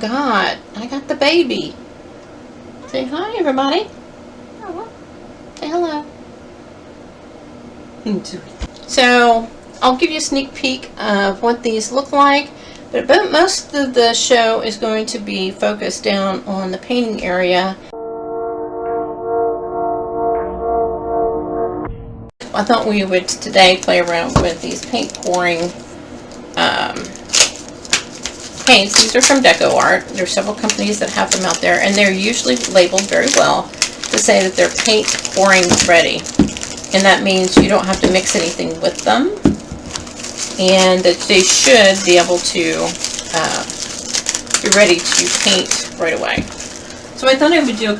got? I got the baby. Say hi, everybody. Say hello. So, I'll give you a sneak peek of what these look like. But most of the show is going to be focused down on the painting area. I thought we would today play around with these paint pouring paints. These are from Deco Art. There are several companies that have them out there, and they're usually labeled very well to say that they're paint pouring ready. And that means you don't have to mix anything with them, and that they should be able to be ready to paint right away. So I thought I would do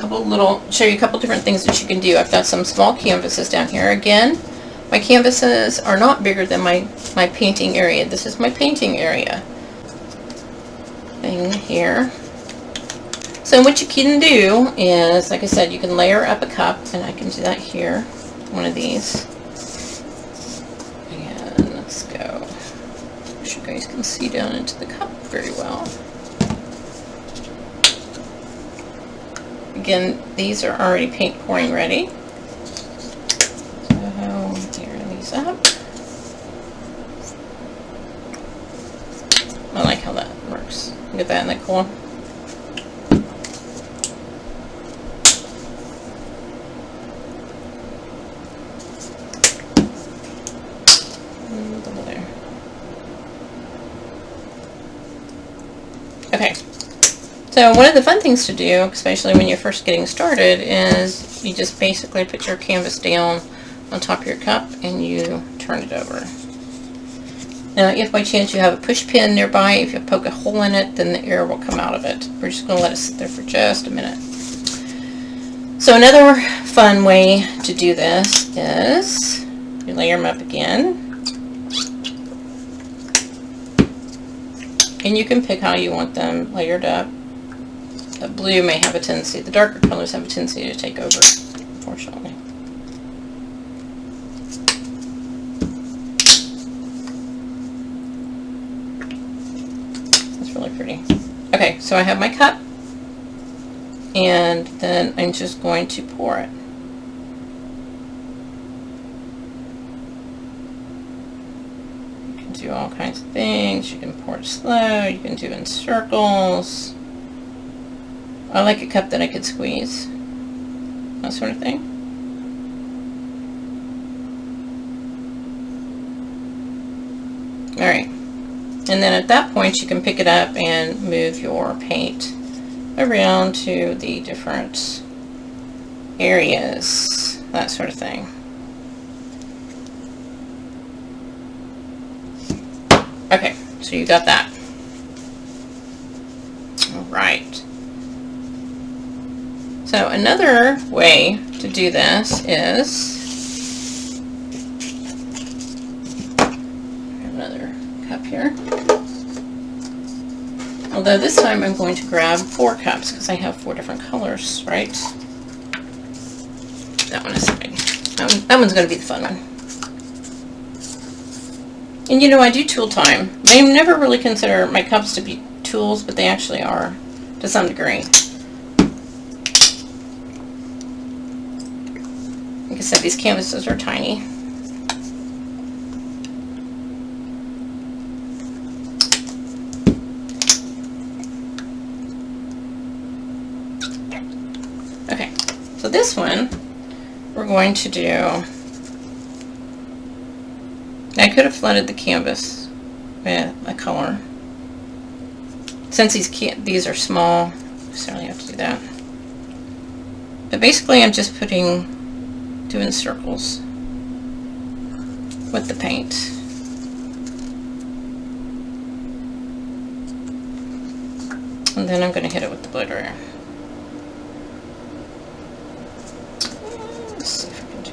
show you a couple different things that you can do. I've got some small canvases down here. Again, my canvases are not bigger than my painting area. This is my painting area thing here. So what you can do is, like I said, you can layer up a cup, and I can do that here, one of these. And let's go. I wish you guys can see down into the cup very well. Again, these are already paint pouring ready. So layer these up. I like how that works. Look at that, isn't that cool? Double there. Okay. So one of the fun things to do, especially when you're first getting started, is you just basically put your canvas down on top of your cup and you turn it over. Now, if by chance you have a push pin nearby, if you poke a hole in it, then the air will come out of it. We're just going to let it sit there for just a minute. So another fun way to do this is you layer them up again. And you can pick how you want them layered up. The blue may have a tendency, the darker colors have a tendency to take over, unfortunately. That's really pretty. Okay, so I have my cup, and then I'm just going to pour it. You can do all kinds of things. You can pour it slow, you can do it in circles. I like a cup that I could squeeze, that sort of thing. Alright, and then at that point you can pick it up and move your paint around to the different areas, that sort of thing. Okay, so you got that. Alright. So another way to do this is, another cup here. Although this time I'm going to grab 4 cups because I have 4 different colors, right? That one aside. That one's going to be the fun one. And you know, I do tool time. I never really consider my cups to be tools, but they actually are to some degree. Like I said, these canvases are tiny. Okay, so this one we're going to do, I could have flooded the canvas with a color. Since these are small, I certainly have to do that. But basically I'm just doing circles with the paint. And then I'm going to hit it with the glitter. Let's see if I can do.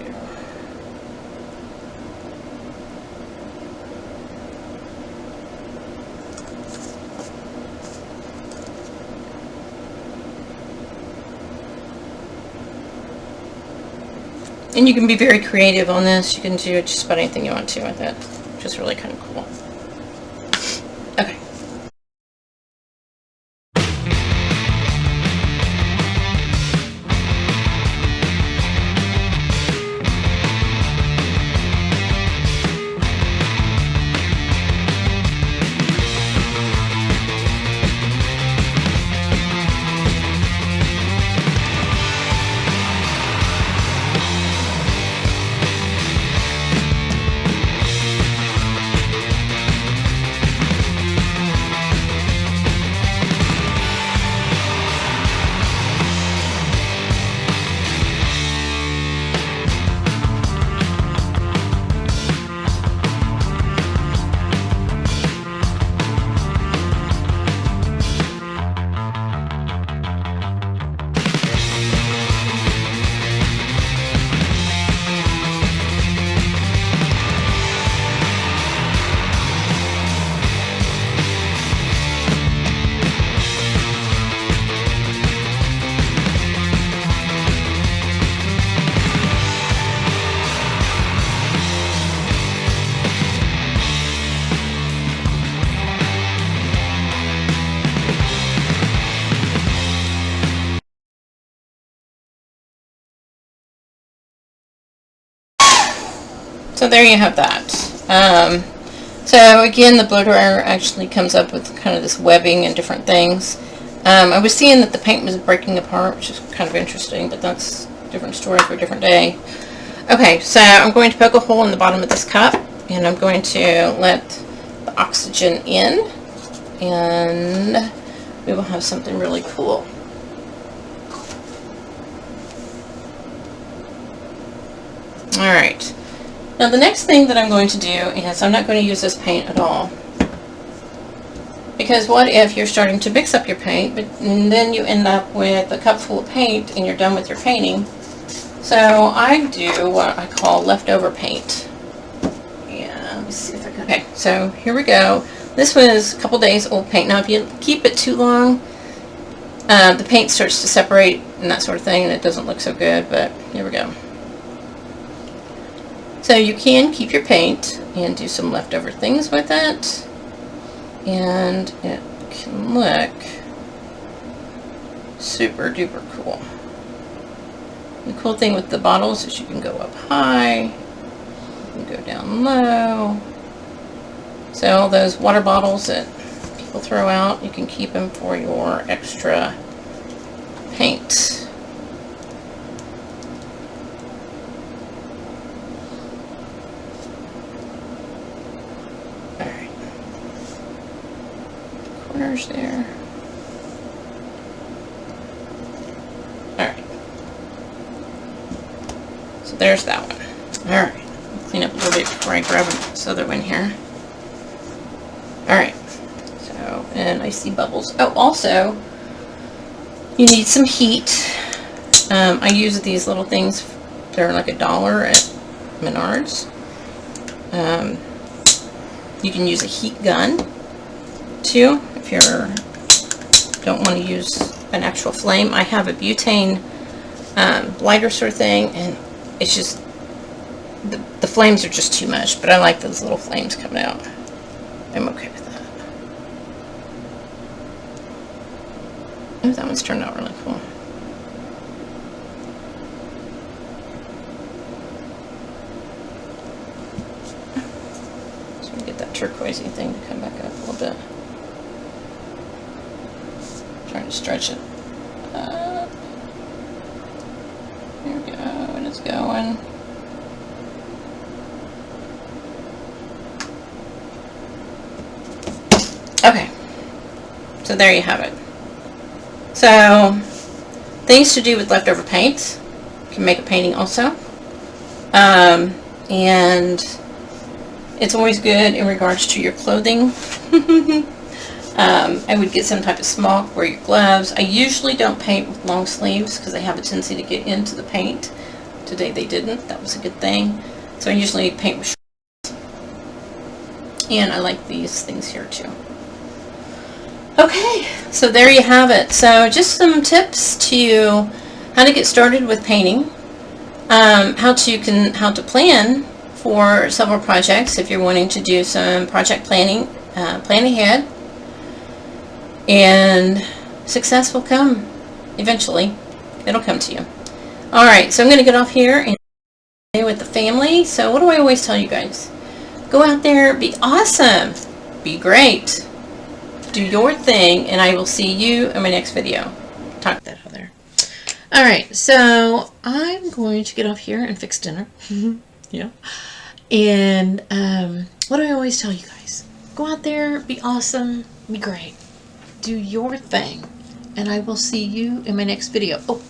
And you can be very creative on this. You can do just about anything you want to with it, which is really kind of cool. Okay. So there you have that. So again, the blow dryer actually comes up with kind of this webbing and different things. I was seeing that the paint was breaking apart, which is kind of interesting, but that's a different story for a different day. Okay, so I'm going to poke a hole in the bottom of this cup, and I'm going to let the oxygen in, and we will have something really cool. Alright, now the next thing that I'm going to do is I'm not going to use this paint at all. Because what if you're starting to mix up your paint, but then you end up with a cup full of paint and you're done with your painting. So I do what I call leftover paint. Yeah, let me see if I can. Okay, so here we go. This was a couple days old paint. Now if you keep it too long, the paint starts to separate and that sort of thing, and it doesn't look so good, but here we go. So you can keep your paint and do some leftover things with it, and it can look super duper cool. The cool thing with the bottles is you can go up high, you can go down low. So all those water bottles that people throw out, you can keep them for your extra paint. Alright. Corners there. Alright. So there's that one. Alright. Clean up a little bit before I grab this other one here. Alright. So, and I see bubbles. Oh, also, you need some heat. I use these little things. They're like $1 at Menards. You can use a heat gun too if you don't want to use an actual flame. I have a butane lighter sort of thing, and it's just the flames are just too much, but I like those little flames coming out. I'm okay with that. Oh, that one's turned out really cool. So we get that turquoisey thing to come back up a little bit. Trying to stretch it up. There we go, and it's going. Okay, so there you have it. So, things to do with leftover paint. You can make a painting also. And it's always good in regards to your clothing. I would get some type of smock, wear your gloves. I usually don't paint with long sleeves because they have a tendency to get into the paint. Today they didn't. That was a good thing. So I usually paint with shorts. And I like these things here too. Okay, so there you have it. So just some tips to how to get started with painting, how to plan for several projects if you're wanting to do some project planning, plan ahead, and success will come eventually. It'll come to you. All right, so I'm going to get off here and stay with the family. So what do I always tell you guys? Go out there, be awesome, be great. Do your thing, and I will see you in my next video. Talk that out there. Alright, so I'm going to get off here and fix dinner. Yeah. And what do I always tell you guys? Go out there, be awesome, be great. Do your thing, and I will see you in my next video. Oh,